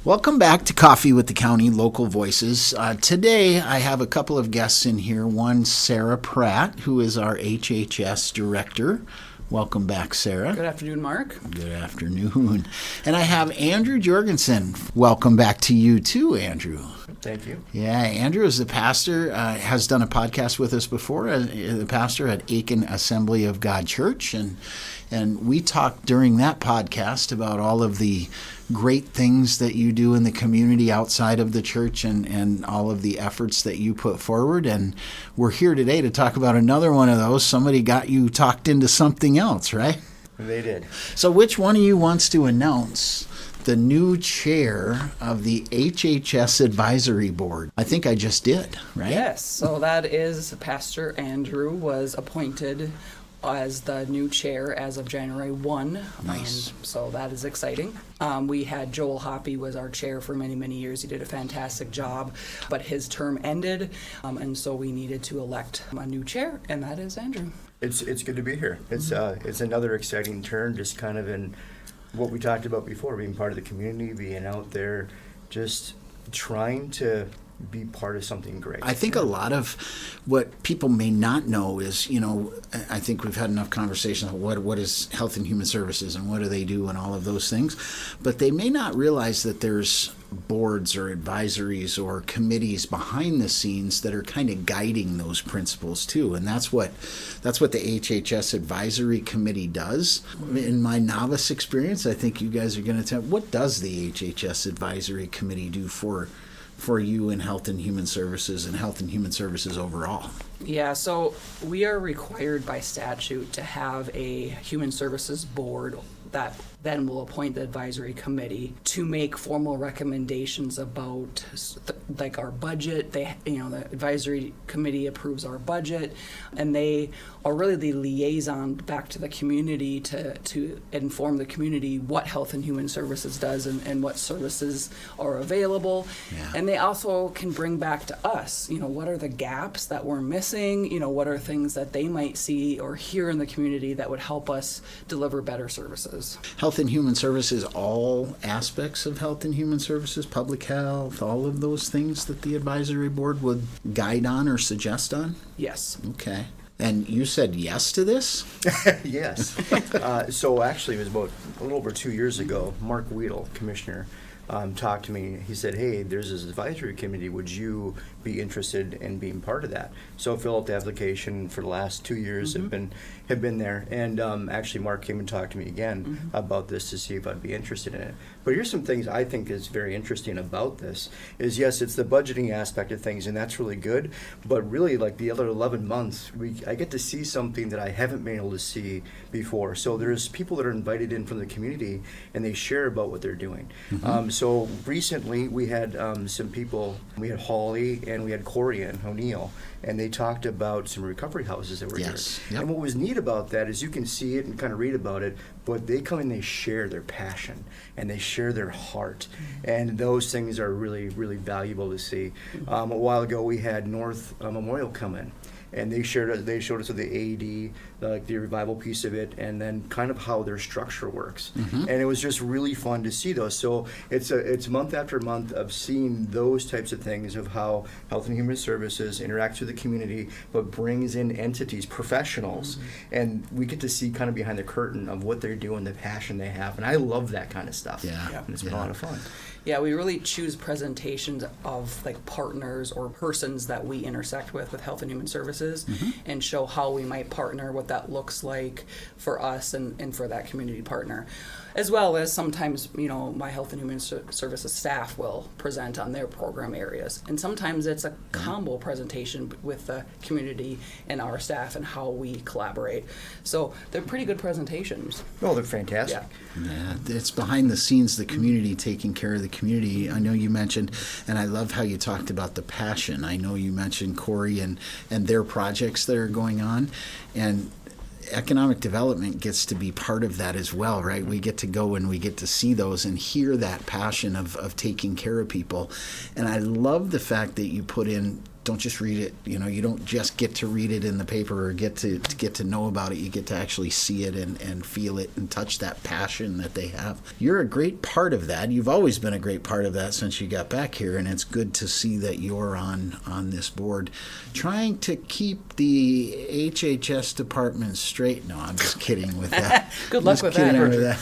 Welcome back to Coffee with the County Local Voices. Today I have a couple of guests in here. One, Sarah Pratt, who is our HHS director. Welcome back, Sarah. Good afternoon, Mark. Good afternoon. And I have Andrew Jergenson. Welcome back to you too, Andrew. Thank you. Yeah, Andrew is the pastor, has done a podcast with us before, the pastor at Aiken Assembly of God Church. And we talked during that podcast about all of the great things that you do in the community outside of the church and all of the efforts that you put forward. And we're here today to talk about another one of those. Somebody got you talked into something else, right? They did. So which one of you wants to announce the new chair of the HHS Advisory Board? I think I just did, right? Yes, so that is Pastor Andrew was appointed as the new chair as of January 1. Nice. So that is exciting. We had Joel Hoppy was our chair for many, many years. He did a fantastic job, but his term ended, and so we needed to elect a new chair, and that is Andrew. It's good to be here. It's another exciting turn, just kind of in what we talked about before, being part of the community, being out there, just trying to be part of something great. I think a lot of what people may not know is, I think we've had enough conversations on what is Health and Human Services and what do they do and all of those things, but they may not realize that there's boards or advisories or committees behind the scenes that are kind of guiding those principles too, and that's what the HHS Advisory Committee does. In my novice experience, I think you guys are going to tell, what does the HHS Advisory Committee do for you in Health and Human Services and Health and Human Services overall? Yeah, so we are required by statute to have a Human Services Board that then will appoint the advisory committee to make formal recommendations about like our budget. The advisory committee approves our budget, and they are really the liaison back to the community to inform the community what Health and Human Services does and what services are available. Yeah. And they also can bring back to us, what are the gaps that we're missing, what are things that they might see or hear in the community that would help us deliver better services. Health and Human Services, all aspects of Health and Human Services, public health, all of those things that the advisory board would guide on or suggest on? Yes. Okay. And you said yes to this? Yes. So actually, it was about a little over 2 years ago. Mark Weedle, commissioner, talked to me. He said, "Hey, there's this advisory committee. Would you be interested in being part of that?" So I filled out the application for the last 2 years. Have been there, and actually Mark came and talked to me again about this to see if I'd be interested in it. But here's some things I think is very interesting about this. Is yes, it's the budgeting aspect of things, and that's really good. But really, like the other 11 months, I get to see something that I haven't been able to see before. So there's people that are invited in from the community, and they share about what they're doing. So recently we had some people. We had Holly and we had Corey and O'Neill, and they talked about some recovery houses that were here. Yep. And what was neat about that is you can see it and kind of read about it, but they come and they share their passion and they share their heart, and those things are really, really valuable to see. A while ago we had North Memorial come in, and they showed us the AED, the revival piece of it, and then kind of how their structure works. And it was just really fun to see those. So it's month after month of seeing those types of things of how Health and Human Services interacts with the community, but brings in entities, professionals, and we get to see kind of behind the curtain of what they're doing, the passion they have, and I love that kind of stuff. Yeah. And it's been a lot of fun. Yeah, we really choose presentations of like partners or persons that we intersect with Health and Human Services, and show how we might partner, what that looks like for us and for that community partner. As well as sometimes, my Health and Human Services staff will present on their program areas. And sometimes it's a combo presentation with the community and our staff and how we collaborate. So they're pretty good presentations. Oh, they're fantastic. Yeah, it's behind the scenes, the community taking care of the community. I know you mentioned, and I love how you talked about the passion. I know you mentioned Corey and their projects that are going on, and economic development gets to be part of that as well, right? We get to go and we get to see those and hear that passion of taking care of people. And I love the fact that you put in don't just read it. You don't just get to read it in the paper or get to know about it. You get to actually see it and feel it and touch that passion that they have. You're a great part of that. You've always been a great part of that since you got back here, and it's good to see that you're on this board trying to keep the HHS department straight. No, I'm just kidding with that. Good luck with that.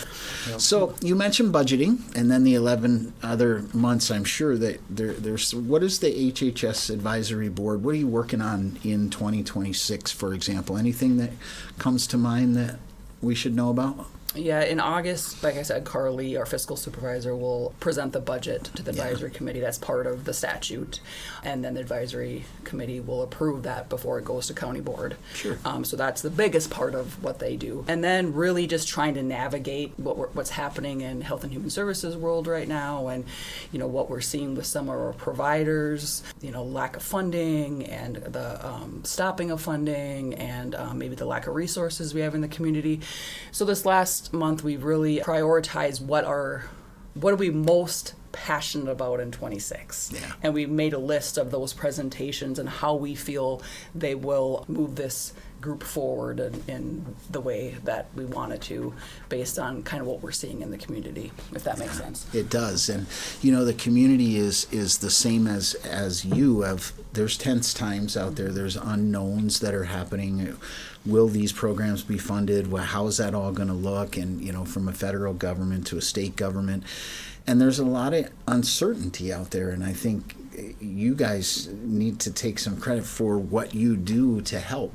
So you mentioned budgeting, and then the 11 other months. I'm sure that there's. What is the HHS advisory board? What are you working on in 2026, for example? Anything that comes to mind that we should know about? Yeah, in August, like I said, Carly, our fiscal supervisor, will present the budget to the advisory committee. That's part of the statute. And then the advisory committee will approve that before it goes to county board. Sure. So that's the biggest part of what they do. And then really just trying to navigate what's happening in health and human services world right now, and what we're seeing with some of our providers, lack of funding and the stopping of funding, and maybe the lack of resources we have in the community. So this last month we really prioritized what are we most passionate about in 26. Yeah. And we made a list of those presentations and how we feel they will move this group forward in the way that we wanted to, based on kind of what we're seeing in the community, if that makes sense. It does. And the community is the same as you have. There's tense times out there. There's unknowns that are happening. Will these programs be funded? Well, how is that all going to look? And from a federal government to a state government, and there's a lot of uncertainty out there. And I think you guys need to take some credit for what you do to help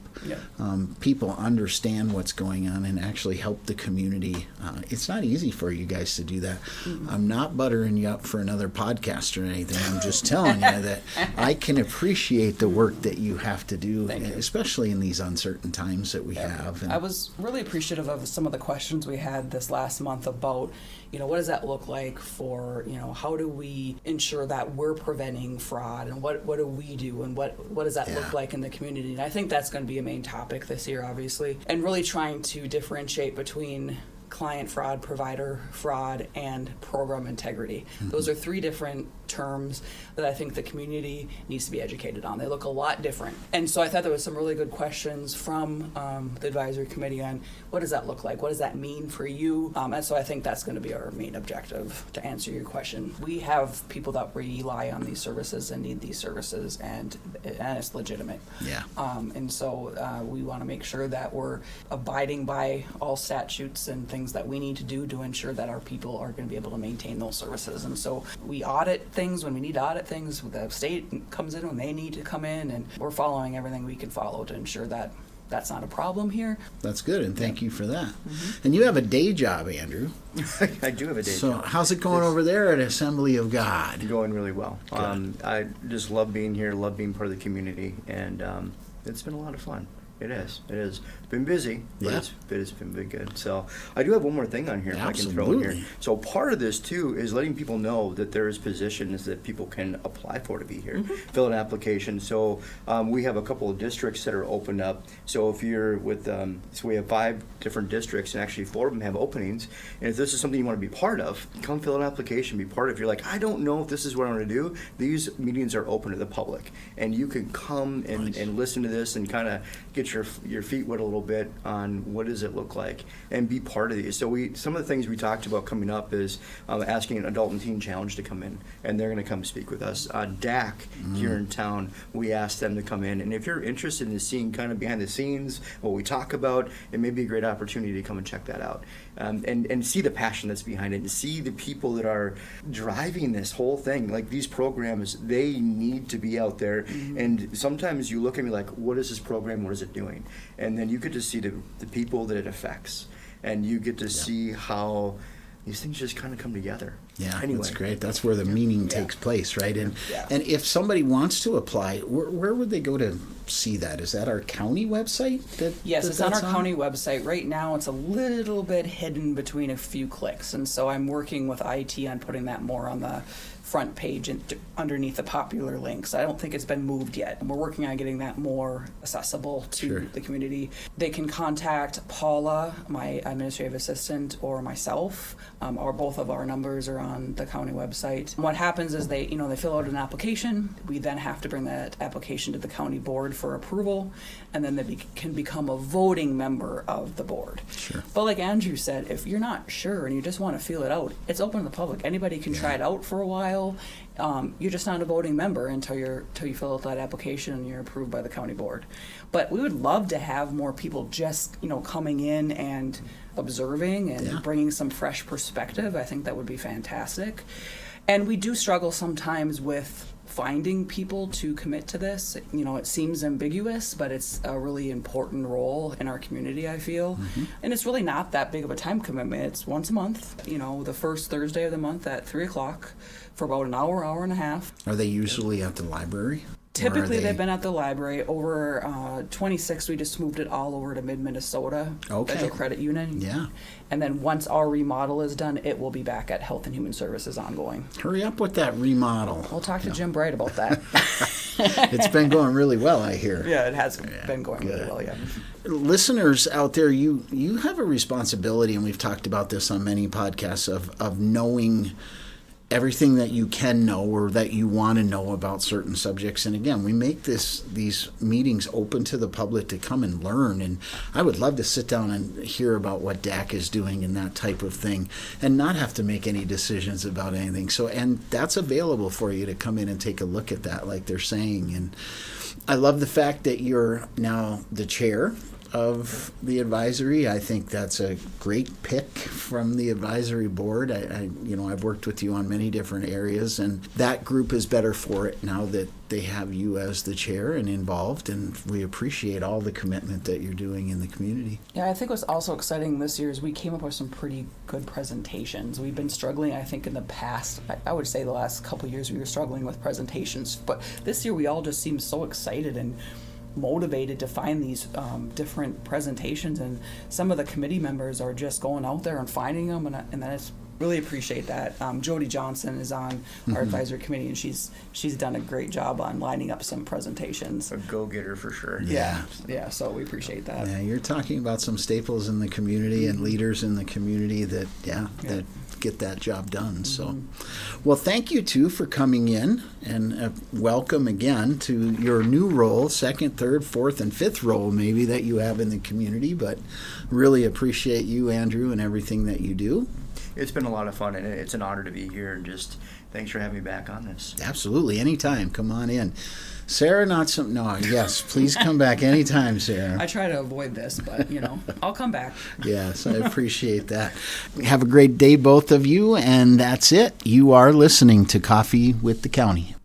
people understand what's going on and actually help the community. It's not easy for you guys to do that. Mm-hmm. I'm not buttering you up for another podcast or anything. I'm just telling you that I can appreciate the work that you have to do, especially in these uncertain times that we have. And I was really appreciative of some of the questions we had this last month about, what does that look like for, how do we ensure that we're preventing fraud, and what do we do, and what does that look like in the community? And I think that's going to be a main topic this year, obviously, and really trying to differentiate between client fraud, provider fraud, and program integrity. Mm-hmm. Those are three different terms that I think the community needs to be educated on. They look a lot different. And so I thought there was some really good questions from the advisory committee on what does that look like? What does that mean for you? And so I think that's going to be our main objective, to answer your question. We have people that rely on these services and need these services, and it's legitimate. Yeah. And so we want to make sure that we're abiding by all statutes and things that we need to do to ensure that our people are going to be able to maintain those services. And so we audit things when we need to audit things. The state comes in when they need to come in, and we're following everything we can follow to ensure that that's not a problem here. That's good, and thank you for that. Mm-hmm. And you have a day job, Andrew. I do have a day job. So how's it going over there at Assembly of God? Going really well. I just love being here, love being part of the community, and it's been a lot of fun. It is. Been busy, but it's been very good. So I do have one more thing on here if I can throw in here. So part of this too is letting people know that there's positions that people can apply for to be here, fill an application. So we have a couple of districts that are opened up. So if you're with, so we have 5 different districts, and actually 4 of them have openings. And if this is something you want to be part of, come fill an application, be part of. If you're like, I don't know if this is what I want to do, these meetings are open to the public, and you can come and listen to this and kind of get your feet wet a little bit on what does it look like and be part of these. So some of the things we talked about coming up is asking an adult and teen challenge to come in, and they're going to come speak with us. DAC here in town, we asked them to come in, and if you're interested in seeing kind of behind the scenes what we talk about, it may be a great opportunity to come and check that out, and see the passion that's behind it, and see the people that are driving this whole thing. Like, these programs, they need to be out there, and sometimes you look at me like, what is this program, what is it doing? And then you get to see the people that it affects, and you get to see how these things just kind of come together. Yeah, anyway. That's great. That's where the meaning takes place, right? And and if somebody wants to apply, where would they go to see that? Is that our county website? Yes, it's on our county website. Right now, it's a little bit hidden between a few clicks, and so I'm working with IT on putting that more on the front page and underneath the popular links. I don't think it's been moved yet. We're working on getting that more accessible to the community. They can contact Paula, my administrative assistant, or myself, or both of our numbers are on the county website. What happens is they fill out an application. We then have to bring that application to the county board for approval, and then they can become a voting member of the board. Sure. But like Andrew said, if you're not sure and you just want to feel it out, it's open to the public. Anybody can try it out for a while. You're just not a voting member until you fill out that application and you're approved by the county board. But we would love to have more people just coming in and observing and bringing some fresh perspective. I think that would be fantastic. And we do struggle sometimes with finding people to commit to this. It seems ambiguous, but it's a really important role in our community, I feel. Mm-hmm. And it's really not that big of a time commitment. It's once a month, the first Thursday of the month at 3:00 for about an hour and a half. Are they usually at the library? Typically, they've been at the library. Over 26, we just moved it all over to Mid-Minnesota Federal Credit Union. Yeah. And then once our remodel is done, it will be back at Health and Human Services ongoing. Hurry up with that remodel. We'll talk to Jim Bright about that. It's been going really well, I hear. Yeah, it has been going really well, yeah. Listeners out there, you have a responsibility, and we've talked about this on many podcasts, of knowing everything that you can know or that you want to know about certain subjects. And again, we make these meetings open to the public to come and learn. And I would love to sit down and hear about what DAC is doing and that type of thing and not have to make any decisions about anything. And that's available for you to come in and take a look at that, like they're saying. And I love the fact that you're now the chair of the advisory. I think that's a great pick from the advisory board. I've worked with you on many different areas, and that group is better for it now that they have you as the chair and involved, and we appreciate all the commitment that you're doing in the community. Yeah, I think what's also exciting this year is we came up with some pretty good presentations. We've been struggling, I think, in the past, I would say the last couple of years we were struggling with presentations, but this year we all just seem so excited and motivated to find these different presentations, and some of the committee members are just going out there and finding them, and I just really appreciate that. Jody Johnson is on our advisory committee, and she's done a great job on lining up some presentations. A go-getter for sure. Yeah, so we appreciate that. Yeah, you're talking about some staples in the community and leaders in the community that get that job done. So, well, thank you too for coming in, and welcome again to your new role, second, third, fourth, and fifth role maybe that you have in the community, but really appreciate you, Andrew, and everything that you do. It's been a lot of fun, and it's an honor to be here, and just thanks for having me back on this. Absolutely. Anytime. Come on in. Sarah, yes, please come back anytime, Sarah. I try to avoid this, but, I'll come back. Yes, I appreciate that. Have a great day, both of you, and that's it. You are listening to Coffee with the County.